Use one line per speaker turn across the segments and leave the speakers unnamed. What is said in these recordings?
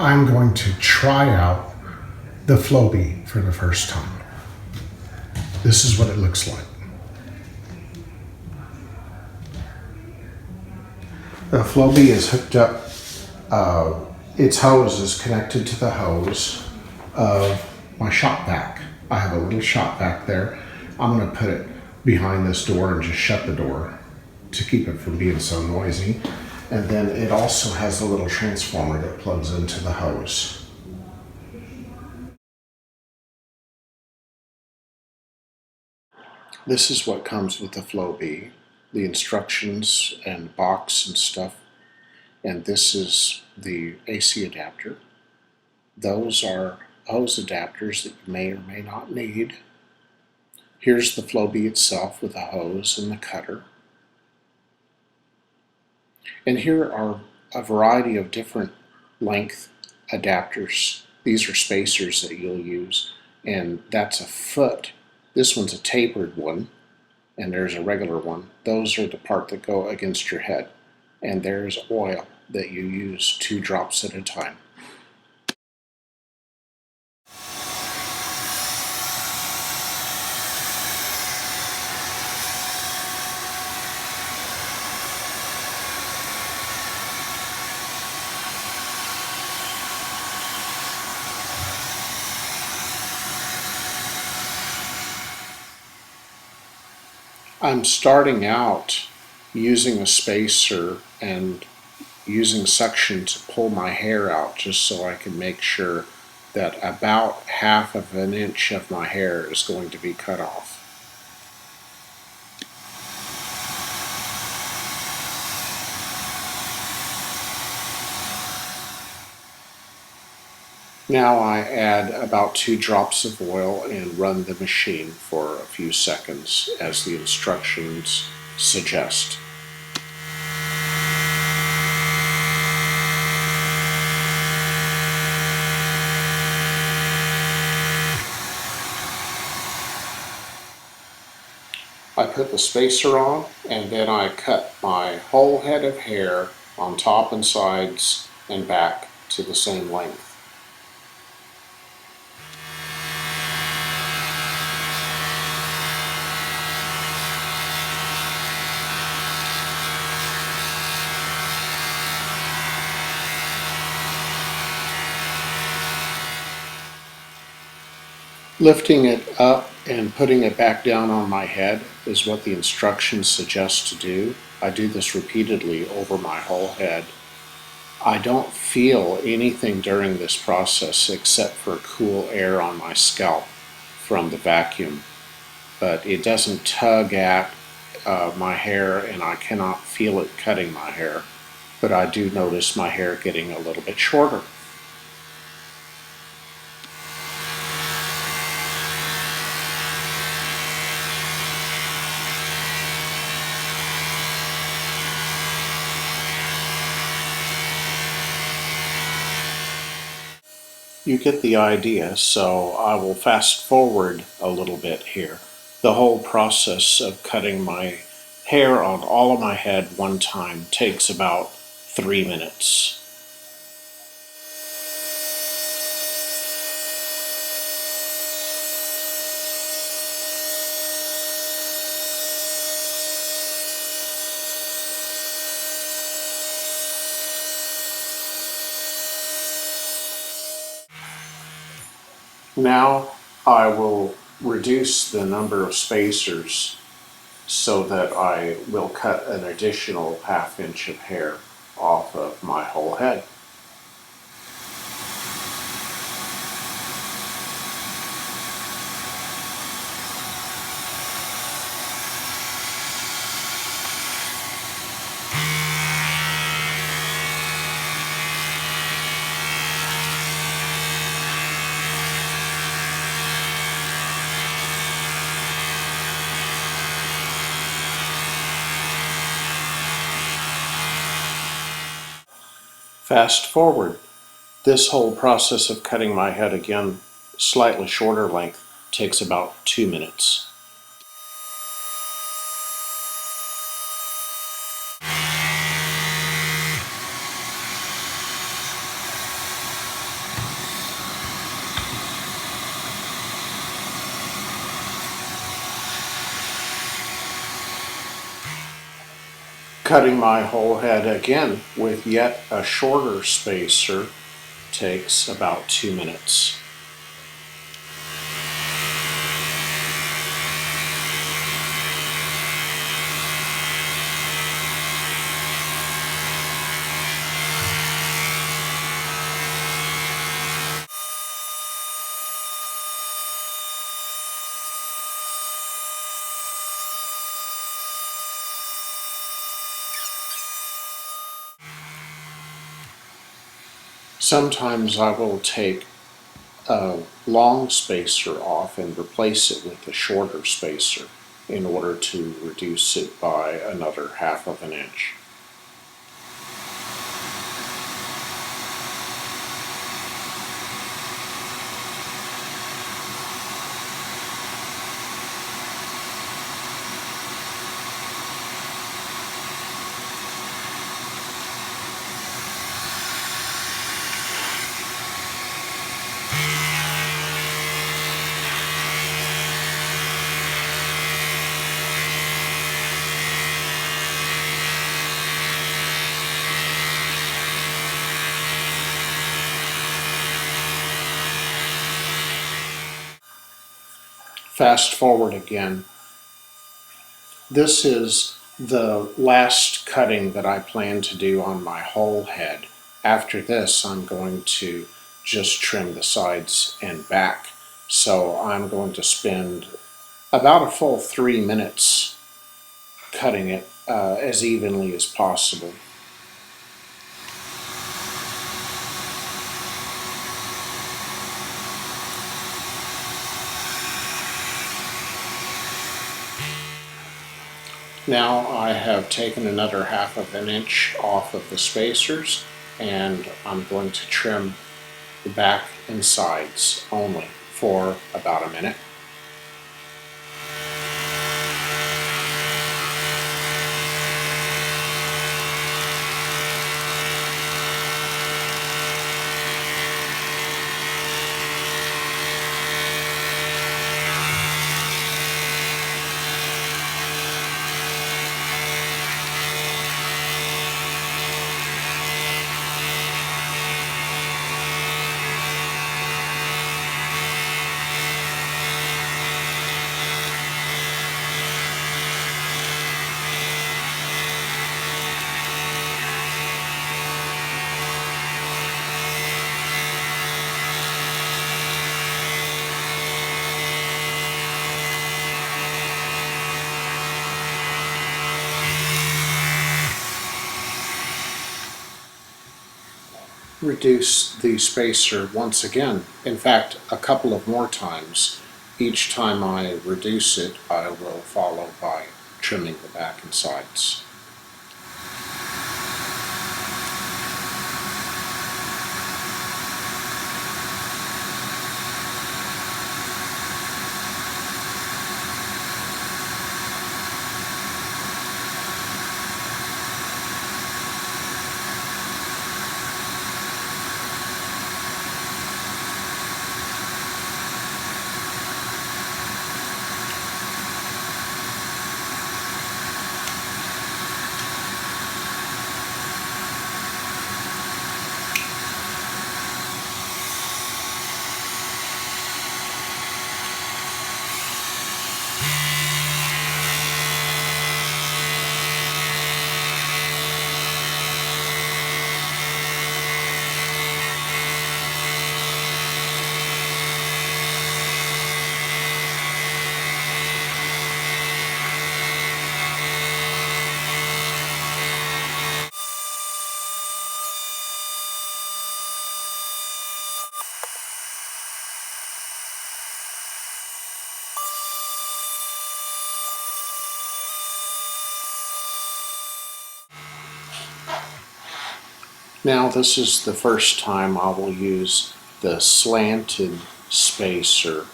I'm going to try out the Flowbee for the first time. This is what it looks like. The Flowbee is hooked up. Its hose is connected to the hose of my shop vac. I have a little shop vac there. I'm going to put it behind this door and just shut the door to keep it from being so noisy. And then it also has a little transformer that plugs into the hose. This is what comes with the Flowbee, the instructions and box and stuff. And this is the AC adapter. Those are hose adapters that you may or may not need. Here's the Flowbee itself with the hose and the cutter. And here are a variety of different length adapters. These are spacers that you'll use, and that's a foot. This one's a tapered one, and there's a regular one. Those are the part that go against your head. And there's oil that you use 2 drops at a time. I'm starting out using a spacer and using suction to pull my hair out just so I can make sure that about 1/2 of an inch of my hair is going to be cut off. Now I add about 2 drops of oil and run the machine for a few seconds as the instructions suggest. I put the spacer on, and then I cut my whole head of hair on top and sides and back to the same length. Lifting it up and putting it back down on my head is what the instructions suggest to do. I do this repeatedly over my whole head. I don't feel anything during this process except for cool air on my scalp from the vacuum, but it doesn't tug at my hair, and I cannot feel it cutting my hair, but I do notice my hair getting a little bit shorter. You get the idea, so I will fast forward a little bit here. The whole process of cutting my hair on all of my head one time takes about 3 minutes. Now I will reduce the number of spacers so that I will cut an additional 1/2 inch of hair off of my whole head. Fast forward. This whole process of cutting my head again, slightly shorter length, takes about 2 minutes. Cutting my whole head again with yet a shorter spacer takes about 2 minutes. Sometimes I will take a long spacer off and replace it with a shorter spacer in order to reduce it by another 1/2 of an inch. Fast forward again. This is the last cutting that I plan to do on my whole head. After this, I'm going to just trim the sides and back. So I'm going to spend about a full 3 minutes cutting it as evenly as possible. Now I have taken another 1/2 of an inch off of the spacers, and I'm going to trim the back and sides only for about a minute. Reduce the spacer once again, in fact a couple of more times. Each time I reduce it, I will follow by trimming the back and sides. Now this is the first time I will use the slanted spacer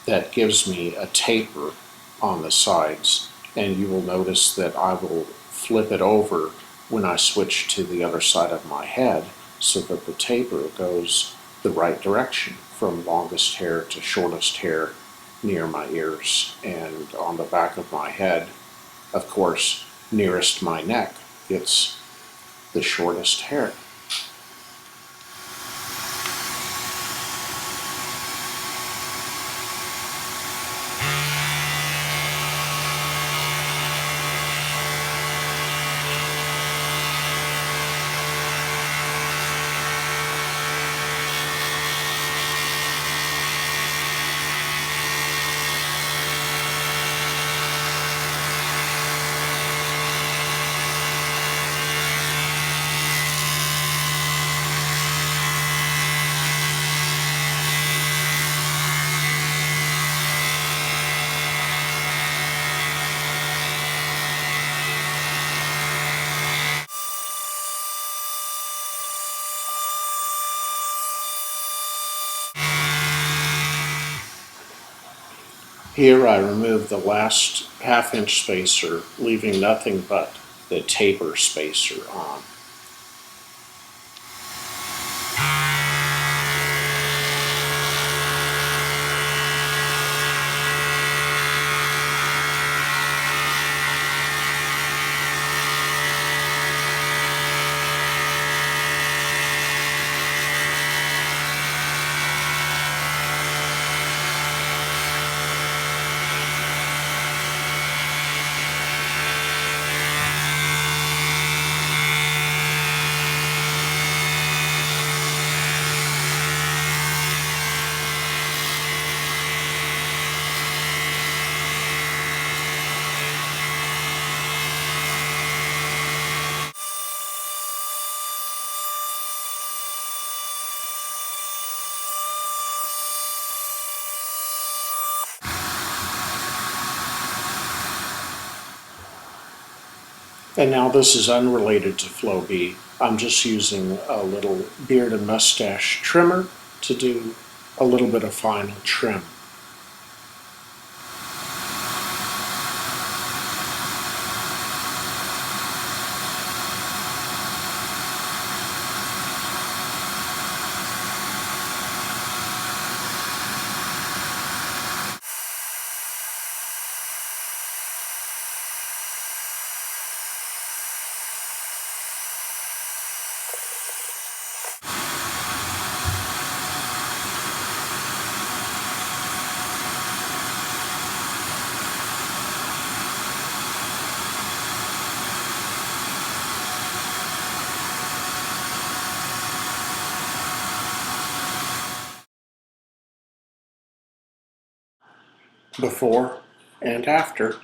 that gives me a taper on the sides, and you will notice that I will flip it over when I switch to the other side of my head so that the taper goes the right direction from longest hair to shortest hair near my ears and on the back of my head, of course nearest my neck it's the shortest hair. Here I remove the last half-inch spacer, leaving nothing but the taper spacer on. And now this is unrelated to Flowbee. I'm just using a little beard and mustache trimmer to do a little bit of final trim. Before and after.